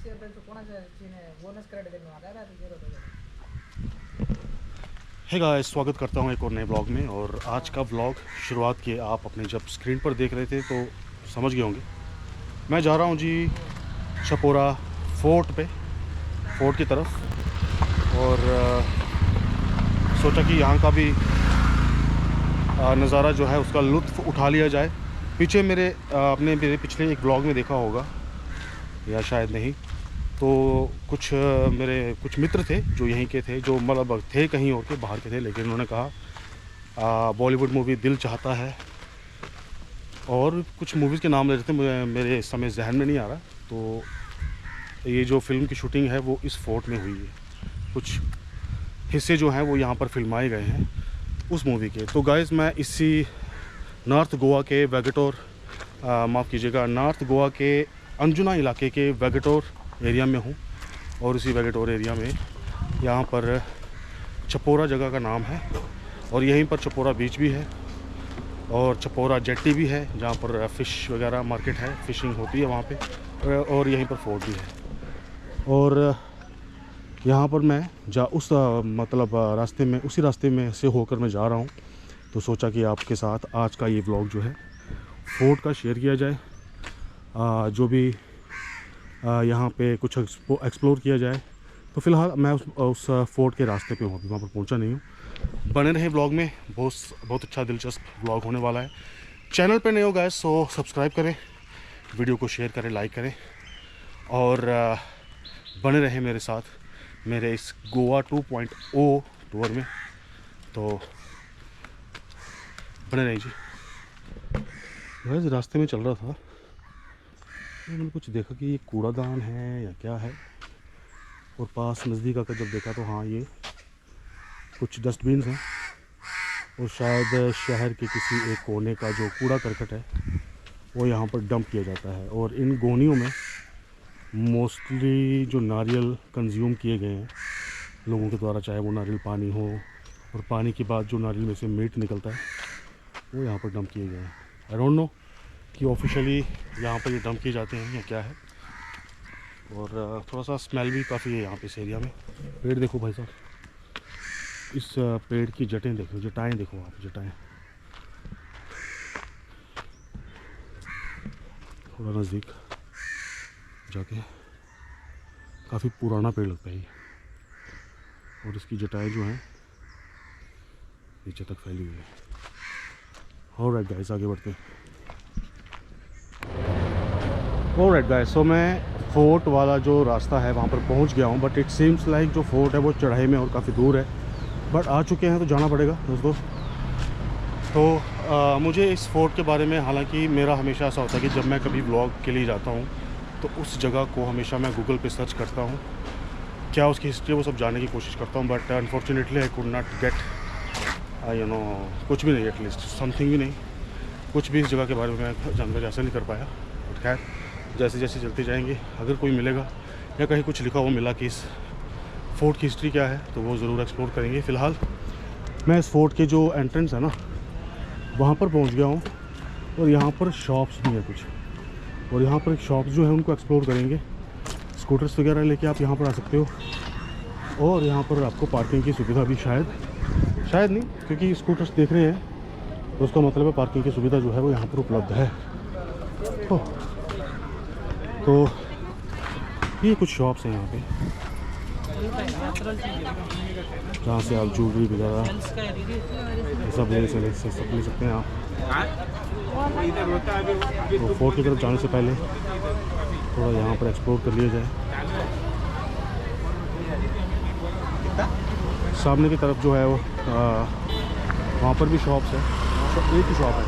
Hey guys, स्वागत करता हूं एक और नए ब्लॉग में। और आज का ब्लॉग शुरुआत की आप अपने जब स्क्रीन पर देख रहे थे तो समझ गए होंगे। मैं जा रहा हूं जी चपोरा फोर्ट की तरफ। और सोचा कि यहाँ का भी नज़ारा जो है उसका लुत्फ़ उठा लिया जाए। पीछे आपने मेरे पिछले एक ब्लॉग में देखा होगा या शायद नहीं, तो मेरे कुछ मित्र थे जो यहीं के थे, जो मतलब थे कहीं और के बाहर के थे, लेकिन उन्होंने कहा बॉलीवुड मूवी दिल चाहता है, और कुछ मूवीज़ के नाम ले रहे थे, मेरे इस समय जहन में नहीं आ रहा। तो ये जो फिल्म की शूटिंग है वो इस फोर्ट में हुई है। कुछ हिस्से जो हैं वो यहाँ पर फिल्माए गए हैं उस मूवी के। तो गाइस, मैं इसी नॉर्थ गोवा के वेगेटोर माफ़ कीजिएगा, नॉर्थ गोवा के अंजुना इलाके के वेगेटोर एरिया में हूँ। और इसी वेगेटोर एरिया में यहाँ पर चपोरा जगह का नाम है, और यहीं पर चपोरा बीच भी है और चपोरा जेट्टी भी है, जहाँ पर फ़िश वगैरह मार्केट है, फ़िशिंग होती है वहाँ पे। और यहीं पर फोर्ट भी है। और यहाँ पर मैं उसी रास्ते में से होकर मैं जा रहा हूँ। तो सोचा कि आपके साथ आज का ये व्लॉग जो है फोर्ट का शेयर किया जाए, जो भी यहाँ पे कुछ एक्सप्लोर किया जाए। तो फ़िलहाल मैं उस फोर्ट के रास्ते पे हूँ, अभी वहाँ पर पहुँचा नहीं हूँ। बने रहे व्लॉग में, बहुत अच्छा दिलचस्प व्लॉग होने वाला है। चैनल पे नए हो गाइस तो सब्सक्राइब करें, वीडियो को शेयर करें, लाइक करें, और बने रहे मेरे साथ मेरे इस गोवा 2.0 टूर में। तो बने रहे जी। गाइस, रास्ते में चल रहा था, मैंने कुछ देखा कि ये कूड़ादान है या क्या है, और पास नज़दीक आकर जब देखा तो हाँ, ये कुछ डस्टबिन हैं, और शायद शहर के किसी एक कोने का जो कूड़ा करकट है वो यहाँ पर डंप किया जाता है। और इन गोनियों में मोस्टली जो नारियल कंज्यूम किए गए हैं लोगों के द्वारा, चाहे वो नारियल पानी हो, और पानी के बाद जो नारियल में से मीट निकलता है वो यहाँ पर डंप किए गए हैं। आई डोंट नो कि ऑफिशियली यहाँ पर ये डंप किए जाते हैं या क्या है। और थोड़ा सा स्मेल भी काफ़ी है यहाँ पे इस एरिया में। पेड़ देखो भाई साहब, इस पेड़ की जटें देखो, जटाएँ देखो आप, जटाएँ। थोड़ा नज़दीक जाके काफ़ी पुराना पेड़ लगता है ये, और इसकी जटाएँ जो हैं नीचे तक फैली हुई है। ऑलराइट गाइस, आगे बढ़ते हैं। ऑलराइट गाइस, सो मैं फोर्ट वाला जो रास्ता है वहाँ पर पहुँच गया हूँ, बट इट सीम्स लाइक जो फोर्ट है वो चढ़ाई में और काफ़ी दूर है, बट आ चुके हैं तो जाना पड़ेगा दोस्तों। तो मुझे इस फोर्ट के बारे में, हालांकि मेरा हमेशा ऐसा होता है कि जब मैं कभी व्लॉग के लिए जाता हूँ तो उस जगह को हमेशा मैं गूगल पे सर्च करता हूँ, क्या उसकी हिस्ट्री वो सब जानने की कोशिश करता हूँ। But unfortunately I could not gate कुछ भी नहीं, एटलीस्ट समथिंग भी नहीं, कुछ भी इस जगह के बारे में मैं जानकारी हासिल नहीं कर पाया। बट खैर, जैसे जैसे चलते जाएंगे, अगर कोई मिलेगा या कहीं कुछ लिखा हुआ मिला कि इस फोर्ट की हिस्ट्री क्या है तो वो ज़रूर एक्सप्लोर करेंगे। फ़िलहाल मैं इस फोर्ट के जो एंट्रेंस है ना वहाँ पर पहुँच गया हूँ, और यहाँ पर शॉप्स भी हैं कुछ, और यहाँ पर शॉप्स जो है उनको एक्सप्लोर करेंगे। स्कूटर्स वगैरह लेके आप यहाँ पर आ सकते हो, और यहाँ पर आपको पार्किंग की सुविधा भी शायद नहीं, क्योंकि स्कूटर्स देख रहे हैं तो उसका मतलब है पार्किंग की सुविधा जो है वो यहाँ पर उपलब्ध है। तो ये कुछ शॉप्स हैं यहाँ पे, जहाँ से आप ज्वेलरी वगैरह सब ले सकते हैं आप। तो फोर्ट की तरफ जाने से पहले थोड़ा यहाँ पर एक्सप्लोर कर लिया जाए। सामने की तरफ जो है वो वहाँ पर भी शॉप्स है, एक ही शॉप है,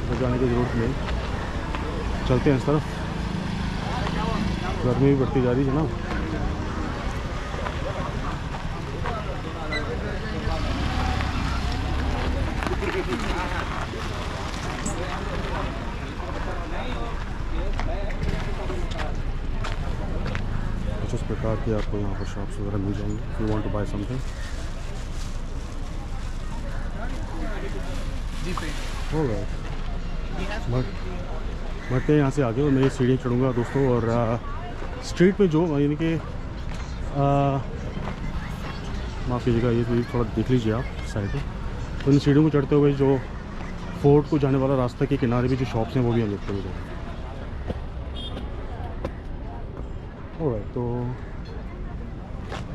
तो जाने की ज़रूरत नहीं। चलते हैं इस तरफ, गर्मी भी बढ़ती जा रही है ना। कुछ इस प्रकार के आपको यहाँ पर शॉप्स वगैरह मिल जाएंगे if you want to buy something. बढ़ते हैं यहाँ से आगे, और मैं ये सीढ़ी चढ़ूँगा दोस्तों, और स्ट्रीट पे जो यानी कि माफ़ कीजिएगा, ये तो थोड़ा देख लीजिए आप साइड में, तो इन सीढ़ियों को चढ़ते हुए जो फोर्ट को जाने वाला रास्ता के किनारे भी जो शॉप्स हैं वो भी हम देखते हुए जाएंगे। ऑलराइट, तो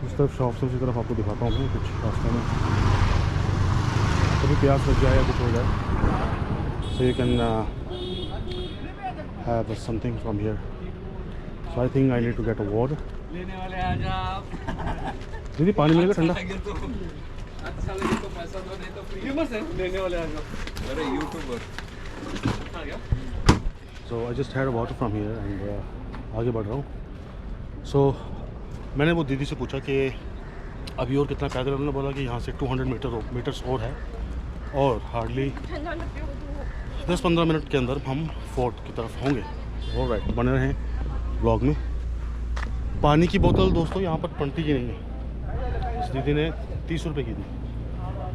इस तरफ शॉप्स उसी तरफ आपको दिखाता हूँ मैं कुछ रास्ते में, कभी प्यास लग जाए या कुछ हो जाए, so you can have something from here. So I think I need to get a water. लेने वाले आ जाओ। दीदी पानी मिलेगा ठंडा? अच्छा लगे तो पैसा दो, नहीं तो फ्री। फेमस है, लेने वाले आ जाओ। अरे यूट्यूबर आ गया। So I just had water from here and आगे बढ़ रहा हूँ। सो मैंने वो दीदी से पूछा कि अभी और कितना पैदल, उन्होंने बोला कि यहाँ से 200 मीटर्स और है और हार्डली 10-15 मिनट के अंदर हम फोर्ट की तरफ होंगे। ऑलराइट, बने रहें ब्लॉग में। पानी की बोतल दोस्तों यहाँ पर पड़ती ही नहीं है, इस दीदी ने 30 रुपये की दी,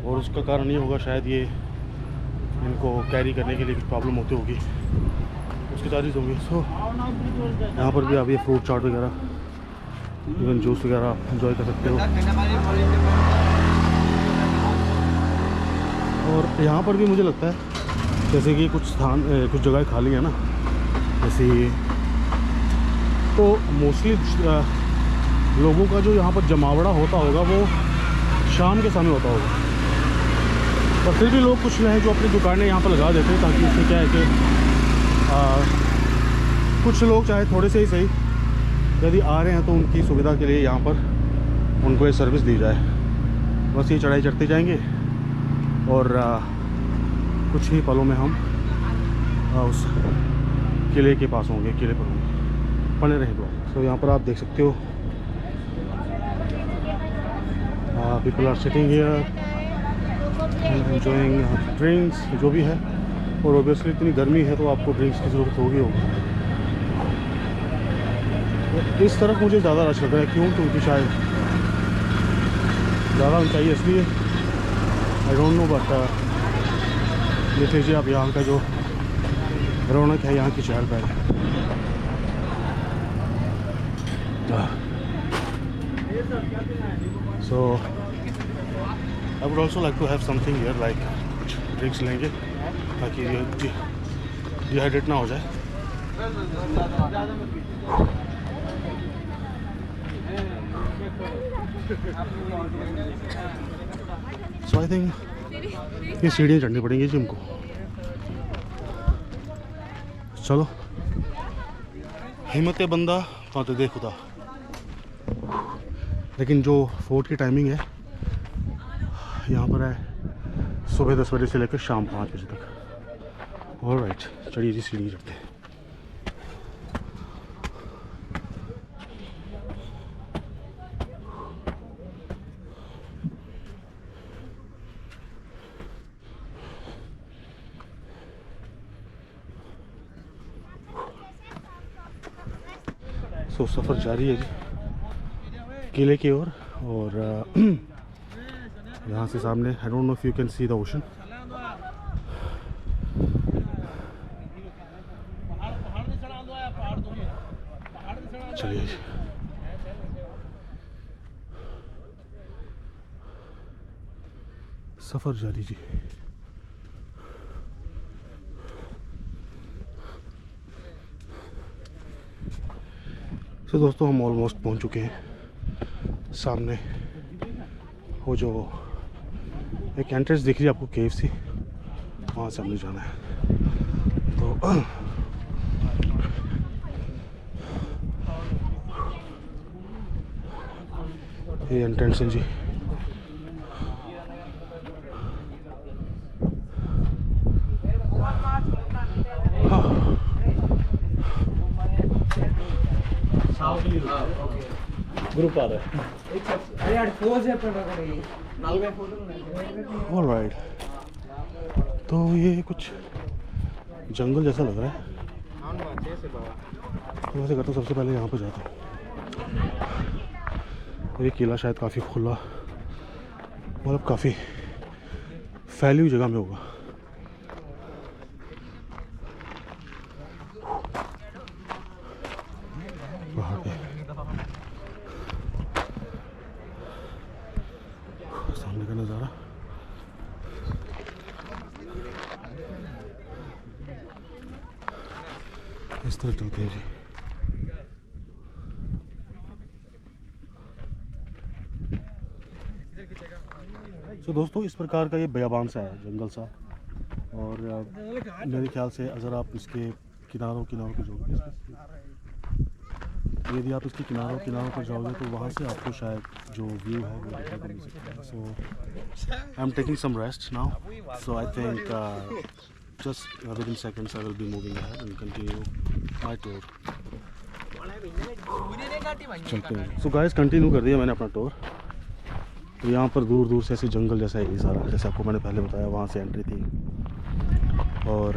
और उसका कारण ये होगा शायद ये इनको कैरी करने के लिए कुछ प्रॉब्लम होती होगी, उसके चार्जेस होंगे। सो यहाँ पर भी आप ये फ्रूट चाट वगैरह, इवन जूस वगैरह आप इंजॉय कर सकते हो। और यहाँ पर भी मुझे लगता है जैसे कि कुछ जगह खाली है ना, जैसे तो मोस्टली लोगों का जो यहाँ पर जमावड़ा होता होगा वो शाम के समय होता होगा, पर फिर भी लोग कुछ हैं जो अपनी दुकानें यहाँ पर लगा देते हैं, ताकि इससे क्या है कि कुछ लोग चाहे थोड़े से ही सही यदि आ रहे हैं तो उनकी सुविधा के लिए यहाँ पर उनको ये सर्विस दी जाए। बस ये चढ़ाई चढ़ते जाएंगे और कुछ ही पलों में हम उस किले के पास होंगे, किले पर होंगे। बने रहे तो यहाँ पर आप देख सकते हो people are sitting here enjoying drinks जो भी है, और ओबियसली इतनी गर्मी है तो आपको ड्रिंक्स की ज़रूरत होगी। इस तरफ मुझे ज़्यादा रश लग रहा है, क्यों? क्योंकि शायद ज़्यादा ऊंचाई है इसलिए, आई डोंट नो, बट देख लीजिए आप यहाँ का जो रौनक है, यहाँ की चहल पहल है। So I would also like to have something here, like कुछ ड्रिंक्स लेंगे ताकि डिहाइड्रेट ना हो जाए। So I think ये सीढ़ियाँ चढ़नी पड़ेंगी जी हमको। चलो, हिम्मत बंदा पाते दे खुदा। लेकिन जो फोर्ट की टाइमिंग है यहाँ पर है सुबह 10 बजे से लेकर शाम 5 बजे तक। ऑलराइट, चढ़िए जी सीढ़ी चढ़ते हैं। सो सफ़र जारी है जी किले की ओर, और यहाँ से सामने आई don't know if you can see the ocean. चलिए सफ़र जारी जी। तो दोस्तों हम ऑलमोस्ट पहुँच चुके हैं। सामने वो जो एक एंट्रेंस दिख रही है आपको केव सी, वहाँ से हमने जाना है। तो ये एंट्रेंस है जी। ग्रुप आ रहा है। ऑलराइट, तो ये कुछ जंगल जैसा लग रहा है, तो वैसे करता हूँ सबसे पहले यहाँ पे जाता हूँ। ये किला शायद काफ़ी खुला, मतलब काफ़ी फैली हुई जगह में होगा। वहाँ पे इस तरह चलते हैं जी। तो दोस्तों इस प्रकार का ये बयाबान सा है, जंगल सा, और मेरे ख्याल से अगर आप इसके किनारों पे जाओगे, यदि आप इसके किनारों पर जाओगे तो वहाँ से आपको शायद जो व्यू है वो देखने को मिल सकता है। So I am taking some rest now, so I think just within seconds I will be moving ahead and continue my tour. चलते हैं। सो गाइस कंटिन्यू कर दिया मैंने अपना टूर। तो यहाँ पर दूर दूर से ऐसे जंगल जैसा है ये सारा, जैसे आपको मैंने पहले बताया, वहाँ से एंट्री थी, और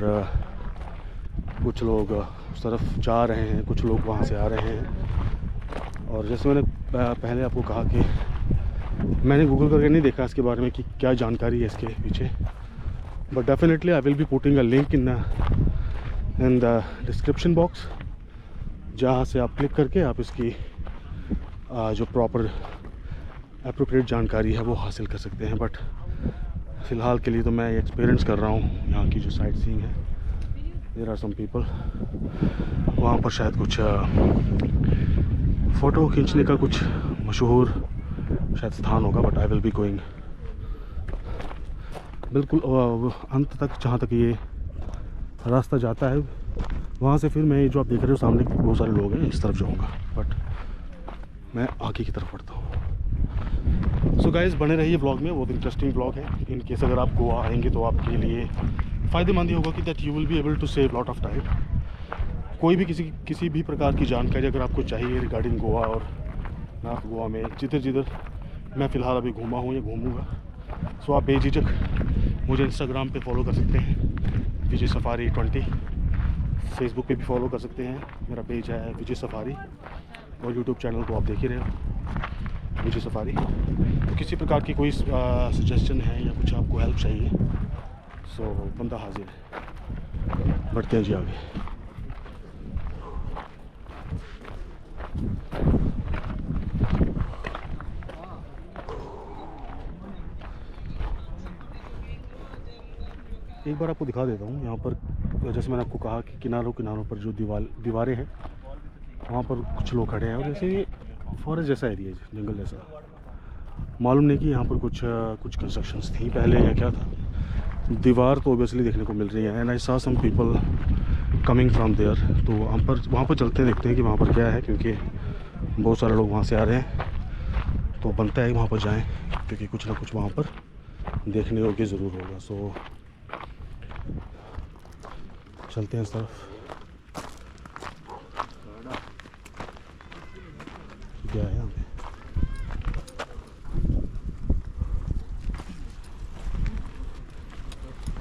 कुछ लोग उस तरफ जा रहे हैं, कुछ लोग वहाँ से आ रहे हैं। और जैसे मैंने पहले आपको कहा कि मैंने गूगल करके नहीं देखा इसके बारे में कि क्या जानकारी है इसके पीछे, but definitely I will be putting a link in the description box, जहाँ से आप क्लिक करके आप इसकी जो प्रॉपर एप्रोप्रिएट जानकारी है वो हासिल कर सकते हैं। बट फ़िलहाल के लिए तो मैं एक्सपीरियंस कर रहा हूँ यहाँ की जो साइट सीइंग है। देयर आर सम पीपल, वहाँ पर शायद कुछ फ़ोटो खींचने का कुछ मशहूर शायद स्थान होगा, but I will be going बिल्कुल अंत तक, जहाँ तक ये रास्ता जाता है वहाँ से फिर मैं जो आप देख रहे हो सामने बहुत सारे लोग हैं, इस तरफ जाऊँगा, बट मैं आगे की तरफ बढ़ता हूँ। सो गाइस बने रहिए ब्लॉग में, बहुत इंटरेस्टिंग ब्लॉग है। इन केस अगर आप गोवा आएंगे तो आपके लिए फ़ायदेमंद ये होगा कि that you will be able to save lot of time. कोई भी किसी भी प्रकार की जानकारी अगर आपको चाहिए रिगार्डिंग गोवा और नॉर्थ गोवा में जिधर मैं फ़िलहाल अभी घूमा हूँ या घूमूँगा, सो आप बेझिझक मुझे इंस्टाग्राम पे फॉलो कर सकते हैं, विजय सफारी 20। फेसबुक पे भी फॉलो कर सकते हैं, मेरा पेज है विजय सफारी, और यूट्यूब चैनल तो आप देख ही रहे हो विजय सफारी। तो किसी प्रकार की कोई सजेशन है या कुछ आपको हेल्प चाहिए, सो बंदा हाजिर है। बढ़ते हैं जी आगे। एक बार आपको दिखा देता हूँ यहाँ पर, जैसे मैंने आपको कहा कि किनारों पर जो दीवारें हैं वहाँ पर कुछ लोग खड़े हैं, और जैसे फॉरेस्ट जैसा एरिया है, जंगल जैसा। मालूम नहीं कि यहाँ पर कुछ कंस्ट्रक्शंस थी पहले या क्या था। दीवार तो ओबियसली देखने को मिल रही है, and I saw some people coming from there. तो वहाँ पर चलते हैं, देखते हैं कि वहाँ पर क्या है, क्योंकि बहुत सारे लोग वहाँ से आ रहे हैं, तो बनता है वहाँ पर जाएँ, क्योंकि कुछ ना कुछ वहाँ पर देखने योग्य ज़रूर होगा। सो चलते हैं इस तरफ। क्या है यहाँ पे?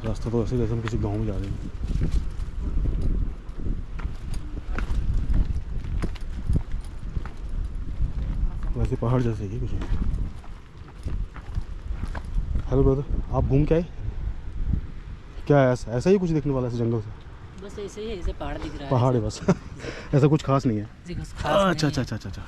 रास्ता तो ऐसे जैसे हम किसी गांव में जा रहे हैं। वैसे पहाड़ जैसे ही कुछ। हेलो ब्रदर, आप घूम के आए? क्या है ऐसा ही कुछ देखने वाला है जंगल से? बस ऐसे ही है, जैसे पहाड़ दिख रहा है। पहाड़ है बस ऐसा कुछ खास नहीं है। अच्छा।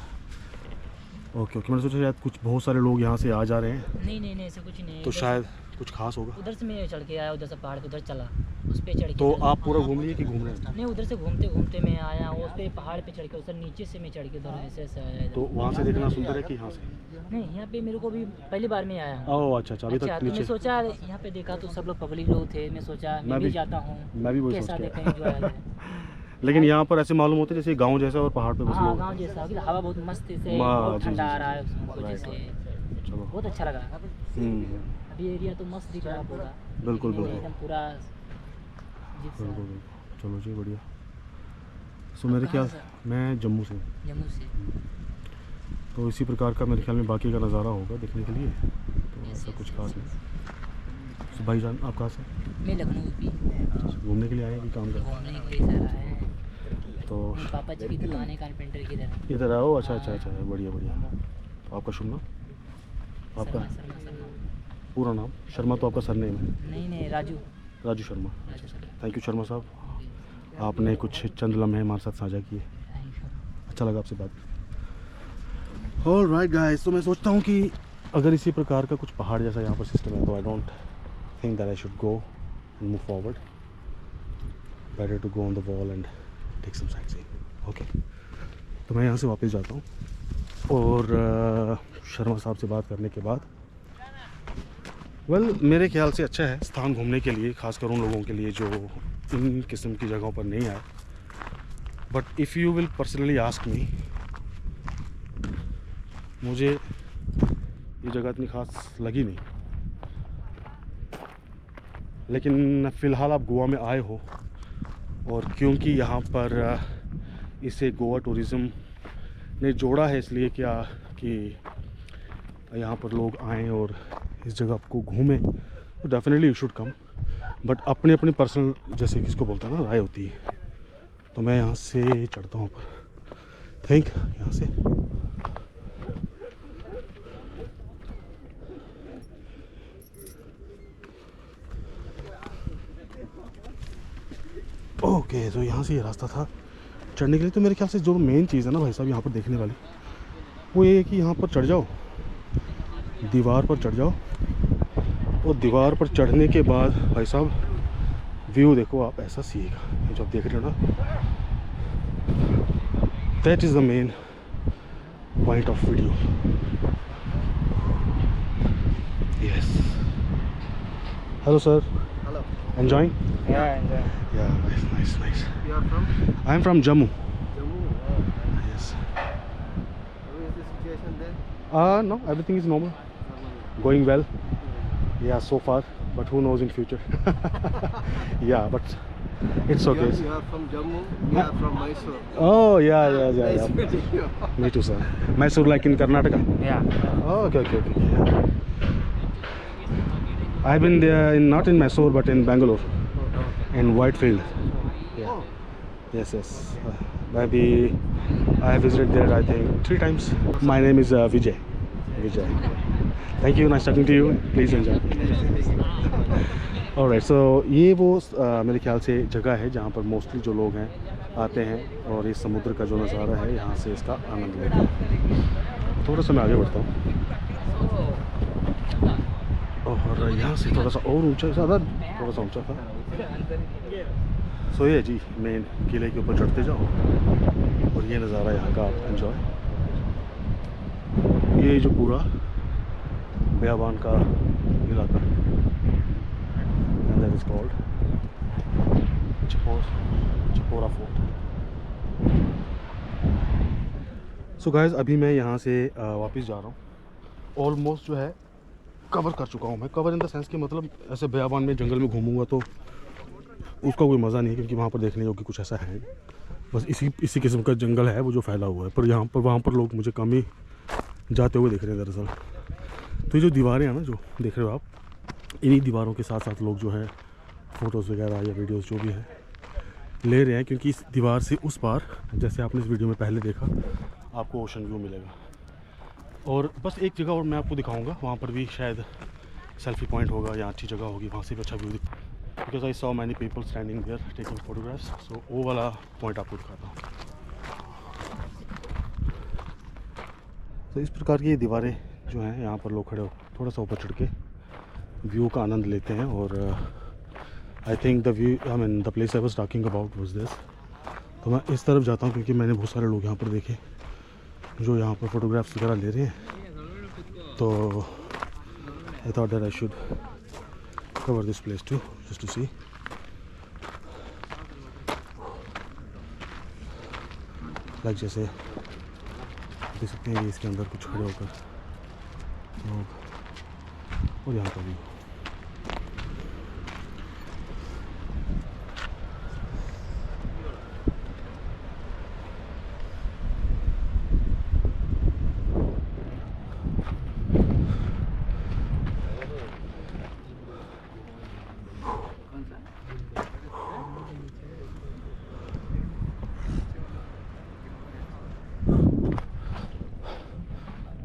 ओके मैंने सोचा शायद कुछ बहुत सारे लोग यहाँ से आ जा रहे हैं। नहीं ऐसा कुछ नहीं है। तो शायद कुछ खास होगा। उधर से मैं चढ़ के आया, उधर से पहाड़ पे उधर चला, उस पे चढ़ के। तो आप पूरा घूम लिए कि घूम रहे हैं? नहीं, उधर से घूमते मैं आया, उस पे पहाड़ पे चढ़ के, उधर नीचे से मैं चढ़ के उधर ऐसे आया। तो वहाँ से देखना सुंदर है कि यहाँ से? नहीं, यहाँ पे मेरे को भी पहली बार में आया। ओह अच्छा, अभी तक तो नीचे। मैं सोचा यहाँ पे देखा तो सब लोग पब्लिक लोग थे, मैं सोचा मैं भी जाता हूँ, मैं भी वही कैसा सोच के देखा एंजॉय। लेकिन यहाँ पर ऐसे मालूम होता है जैसे गांव जैसा और पहाड़ पे बस हाँ, लोग। गाँव जैसा, हवा बहुत मस्त से, हाँ, बहुत जी, ठंडा जी, आ रहा है जी, उसकी वजह से, चलो बहुत अच्छा लगा। अभी एरिया तो मस्त दिख रहा है पूरा, बिल्कुल एकदम पूरा। चलो जी बढ़िया। सो मेरे ख्याल मैं जम्मू से। तो इसी प्रकार का मेरे ख्याल में बाकी का नज़ारा होगा देखने के लिए, तो ऐसा कुछ खास नहीं। तो भाईजान आप कहाँ से? मैं लखनऊ भी घूमने के लिए आए हैं कि काम कर? घूमने के लिए सर आए हैं। तो पापा जी की दुकान है कारपेंटर की तरह। इधर आओ। अच्छा बढ़िया। तो आपका शुभ नाम? आपका शर्मा। पूरा नाम? शर्मा तो आपका सरनेम है? नहीं, राजू शर्मा। थैंक यू शर्मा साहब, आपने कुछ चंद लम्हे हमारे साथ साझा किए, अच्छा लगा आपसे बात। ऑल राइट गाइस, तो मैं सोचता हूँ कि अगर इसी प्रकार का कुछ पहाड़ जैसा यहाँ पर सिस्टम है, तो I don't think that I should go and move forward, better to go on the wall and take some sightseeing. Okay, तो मैं यहाँ से वापस जाता हूँ और शर्मा साहब से बात करने के बाद मेरे ख्याल से अच्छा है स्थान घूमने के लिए, खासकर उन लोगों के लिए जो इन किस्म की जगहों पर नहीं आए। But if you will personally ask me, मुझे ये जगह इतनी खास लगी नहीं, लेकिन फ़िलहाल आप गोवा में आए हो और क्योंकि यहाँ पर इसे गोवा टूरिज़्म ने जोड़ा है, इसलिए क्या कि यहाँ पर लोग आएँ और इस जगह को घूमें, तो definitely you should come. But अपनी अपनी पर्सनल, जैसे किसको बोलता है ना, राय होती है। तो मैं यहाँ से चढ़ता हूँ ऊपर, थिंक यहाँ से ओके। तो यहाँ से ये रास्ता था चढ़ने के लिए। तो मेरे ख्याल से जो मेन चीज़ है ना भाई साहब यहाँ पर देखने वाली, वो ये है कि यहाँ पर चढ़ जाओ, दीवार पर चढ़ जाओ, और दीवार पर चढ़ने के बाद भाई साहब व्यू देखो आप, ऐसा सीएगा जो आप देख रहे हो ना, that is the main point of video. Yes, hello sir, Hello. enjoying? Yeah, enjoy. Yeah, nice. You are from I am from Jammu. Jammu. Oh, nice. Yes. How is the situation there? No, everything is normal, Normal. going well. Yeah, so far, but who knows in future. Yeah, but it's okay. You are from Jammu. We are from Mysore. Oh, yeah. Nice meeting you. Me too, sir. Mysore, like in Karnataka. Yeah. Oh, okay. Yeah. I've been there, not in Mysore, but in Bangalore, in Whitefield. Yeah. Oh, Yes. Maybe I have visited there, I think 3 times. My name is Vijay. Thank you. Nice talking to you. Please enjoy. Alright, so ये वो मेरे ख्याल से जगह है जहाँ पर mostly जो लोग हैं आते हैं और इस समुद्र का जो नज़ारा है यहाँ से इसका आनंद लेते हैं। थोड़ा सा मैं आगे बढ़ता हूँ और यहाँ से थोड़ा सा और ऊंचा, ज़्यादा थोड़ा सा ऊंचा था। सो ये जी मेन किले के ऊपर चढ़ते जाओ और ये नज़ारा यहाँ का आप एंजॉय। ये जो पूरा बियाबान का इलाका, and that is called Chapora fort. So guys, अभी मैं यहाँ से वापस जा रहा हूँ। ऑलमोस्ट जो है कवर कर चुका हूँ मैं। कवर इन द सेंस कि मतलब ऐसे बियाबान में जंगल में घूमूंगा तो उसका कोई मज़ा नहीं है, क्योंकि वहाँ पर देखने योग्य कुछ ऐसा है नहीं। बस इसी किस्म का जंगल है वो जो फैला हुआ है, पर यहाँ पर वहाँ पर लोग मुझे कम ही जाते हुए दिख रहे हैं दरअसल। तो ये जो दीवारें हैं ना जो देख रहे हो आप, इन्हीं दीवारों के साथ साथ लोग जो है फ़ोटोज़ वगैरह या वीडियोज़ जो भी है ले रहे हैं, क्योंकि इस दीवार से उस पार, जैसे आपने इस वीडियो में पहले देखा, आपको ओशन व्यू मिलेगा। और बस एक जगह और मैं आपको दिखाऊंगा, वहाँ पर भी शायद सेल्फी पॉइंट होगा या अच्छी जगह होगी, वहाँ से भी अच्छा view because I saw many people standing there taking photographs. So वो वाला पॉइंट आपको दिखाता हूँ। तो इस प्रकार की ये दीवारें जो हैं, यहाँ पर लोग खड़े हो थोड़ा सा ऊपर चढ़ के व्यू का आनंद लेते हैं। और I think the place I was talking about was this. तो मैं इस तरफ जाता हूँ क्योंकि मैंने बहुत सारे लोग यहाँ पर देखे जो यहाँ पर फोटोग्राफ्स वगैरह ले रहे हैं। तो I thought that I should cover this place too, just to see. Like जैसे देख सकते हैं इसके अंदर कुछ खड़े होकर लोग, और यहाँ पर भी।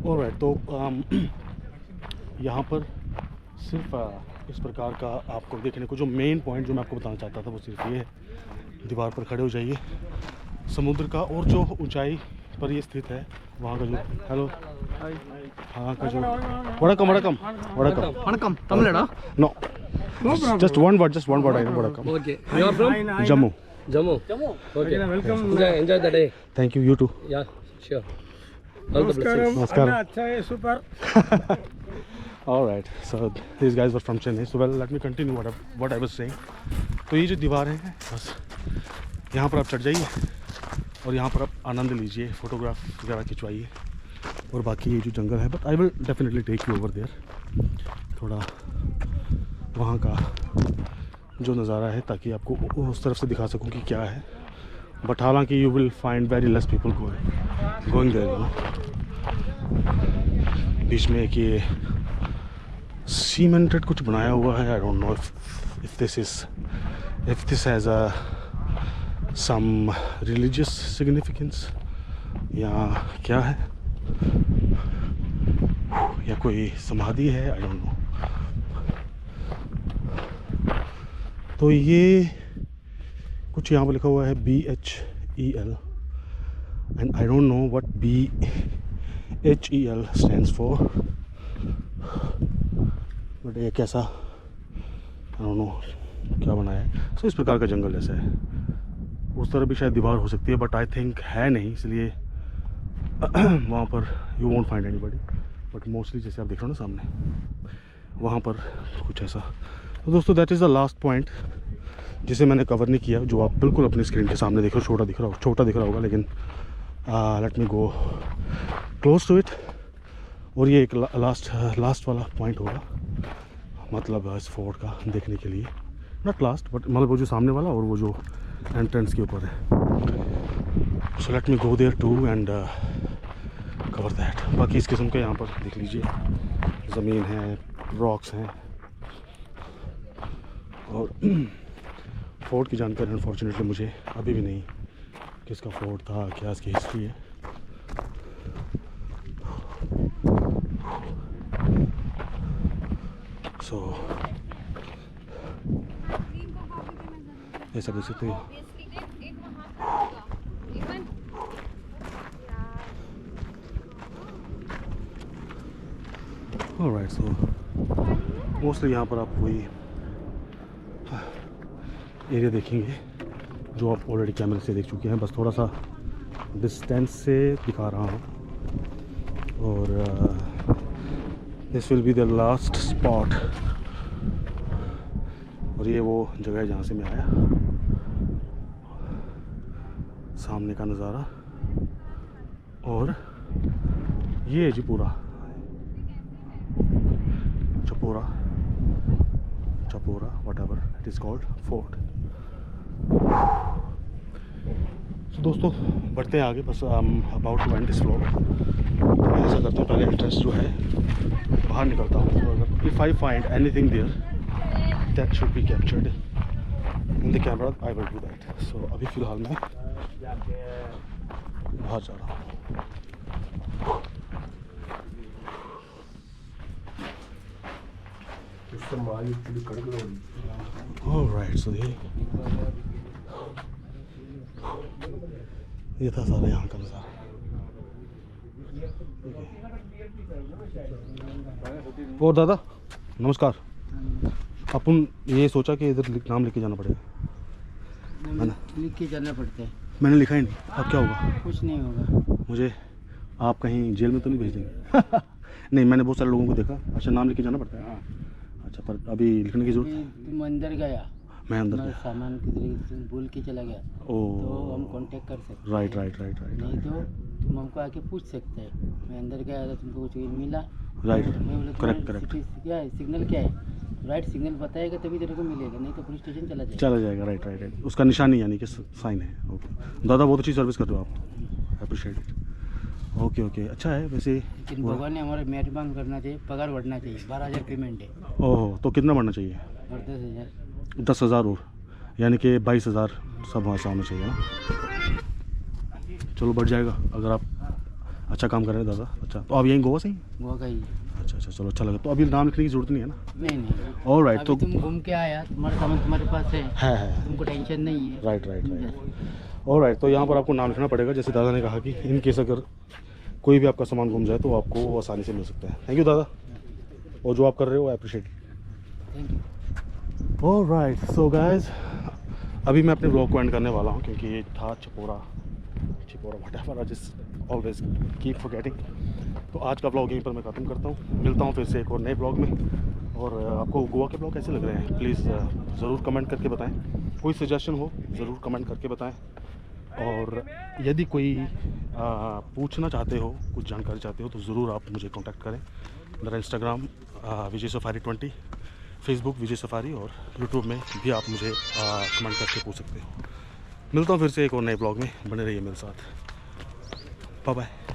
ऑलराइट, तो यहाँ पर सिर्फ इस प्रकार का आपको देखने को जो मेन पॉइंट जो मैं आपको बताना चाहता था वो सिर्फ ये है, दीवार पर खड़े हो जाइए, समुद्र का और जो ऊंचाई पर ये स्थित है वहाँ का जो हेलो हाँ का जो vanakkam Tamil, no just one word I know vanakkam Okay. You are from Jammu Jammu. Okay. Enjoy the day. Thank you. You too. Yeah, sure. All the blessings. Namaskar. All right. So these guys were from Chennai. So well, let me continue what I was saying. तो ये जो दीवारें हैं बस यहाँ पर आप चढ़ जाइए और यहाँ पर आप आनंद लीजिए, फोटोग्राफ वगैरह खिंचवाइए और बाकी ये जो जंगल है, but I will definitely take you over there. थोड़ा वहाँ का जो नज़ारा है ताकि आपको उस तरफ से दिखा सकूँ कि क्या है, बट हालांकि you will find very less people going there, you know. बीच में एक ये सीमेंटेड कुछ बनाया हुआ है, I don't know if this has some religious significance या क्या है, या कोई समाधि है, आई डोंट नो। तो ये कुछ यहाँ पर लिखा हुआ है BHEL and I don't know what BHEL stands for, but ये कैसा आई डोंट नो क्या बनाया है। सो इस प्रकार का जंगल जैसा है। उस तरह भी शायद दीवार हो सकती है, बट आई थिंक है नहीं, इसलिए वहाँ पर you won't find anybody, but mostly जैसे आप देख रहे हो ना सामने, वहाँ पर कुछ ऐसा। तो दोस्तों that is the last point जिसे मैंने कवर नहीं किया, जो आप बिल्कुल अपनी स्क्रीन के सामने देख रहे हो। छोटा दिख रहा होगा, लेकिन let me go close to it. और ये एक लास्ट वाला पॉइंट होगा, मतलब इस फोर्ट का देखने के लिए, नॉट लास्ट बट मतलब वो जो सामने वाला और वो जो एंट्रेंस के ऊपर है। So let me go there too and cover that. बाकी इस किस्म के यहाँ पर देख लीजिए, ज़मीन है, रॉक्स हैं, और फोर्ट की जानकारी अनफॉर्चुनेटली मुझे अभी भी नहीं, किसका फोर्ट था, क्या इसकी हिस्ट्री है। सो ये सब देख सकते हैं। ऑलराइट, सो मोस्टली यहाँ पर आप वही एरिया देखेंगे जो आप ऑलरेडी कैमरे से देख चुके हैं, बस थोड़ा सा डिस्टेंस से दिखा रहा हूँ। और this will be the last spot, और ये वो जगह है जहाँ से मैं आया। सामने का नज़ारा, और ये है जी पूरा Chapora whatever it is called fort. तो दोस्तों बढ़ते हैं आगे, बस about to end this vlog. मैं ऐसा करता हूँ, पहले इंटरेस्ट जो है बाहर निकलता हूँ, तो अगर if I find anything there that should be captured in the camera, I will do that. So अभी फ़िलहाल मैं बाहर जा रहा हूँ। ऑलराइट, सो ये था सारा यहाँ का नज़ारा। और दादा नमस्कार, अपन ये सोचा कि इधर नाम लेके जाना पड़ेगा, है ना? लिख के जाना पड़ता है। मैंने लिखा ही नहीं, अब क्या होगा? कुछ नहीं होगा। मुझे आप कहीं जेल में तो नहीं भेज देंगे? नहीं, मैंने बहुत सारे लोगों को देखा। अच्छा, नाम लेके जाना पड़ता है? अच्छा, पर अभी लिखने की जरूरत है? तुम अंदर गया, मैं अंदर तुम्हारा गया, सामान किधर भूल के चला गया, तो हम कांटेक्ट कर सकते हैं। राइट। नहीं तो तुम हमको आके पूछ सकते हैं, मैं अंदर गया था, तुमको कुछ मिला? राइट, मैं बोला करेक्ट। क्या है, सिग्नल क्या है? राइट सिग्नल बताएगा तभी तेरे को मिलेगा, नहीं तो पुलिस स्टेशन चला जाएगा। राइट। उसका निशानी यानी कि साइन है। ओके दादा, बहुत अच्छी सर्विस कर रहे हो आप, अप्रिशिएट इट। ओके, अच्छा है वैसे। लेकिन भगवान ने हमारा मेहरबान करना चाहिए, पगार बढ़ना चाहिए। 12,000 पेमेंट है। ओह, तो कितना बढ़ना चाहिए? और 10,000। 10,000 और, यानी कि 22,000 सब वहाँ से आना चाहिए ना। चलो बढ़ जाएगा अगर आप अच्छा काम कर रहे हैं दादा। अच्छा, तो आप यहीं गोवा से ही? गोवा का ही। अच्छा, चलो अच्छा लगा। तो अभी नाम लिखने की जरूरत नहीं है ना? नहीं। ऑलराइट, तो तुम घूम के आया, तुम्हारा सामान तुम्हारे पास है, है। तुमको टेंशन नहीं है। राइट। ऑलराइट, तो यहाँ पर आपको नाम लिखना पड़ेगा। जैसे दादा ने कहा कि इन केस अगर कोई भी आपका सामान गुम जाए तो आपको वो आसानी से मिल सकता है। थैंक यू दादा, और जो आप कर रहे हो I appreciate. Thank you. Alright, so guys अभी मैं अपने ब्लॉग को एंड करने वाला हूँ क्योंकि ये था Chipora whatever I just always keep forgetting. तो आज का ब्लॉग यहीं पर मैं ख़त्म करता हूँ। मिलता हूँ फिर से एक और नए ब्लॉग में। और आपको गोवा के ब्लॉग कैसे लग रहे हैं प्लीज़ ज़रूर कमेंट करके बताएं। कोई सजेशन हो ज़रूर कमेंट करके बताएं। और यदि कोई पूछना चाहते हो, कुछ जानकारी चाहते हो तो ज़रूर आप मुझे कांटेक्ट करें। मेरा इंस्टाग्राम विजय सफारी 20, फेसबुक विजय सफारी और यूट्यूब में भी आप मुझे कमेंट करके पूछ सकते हो। मिलता हूँ फिर से एक और नए ब्लॉग में, बने रहिए मेरे साथ। Bye bye.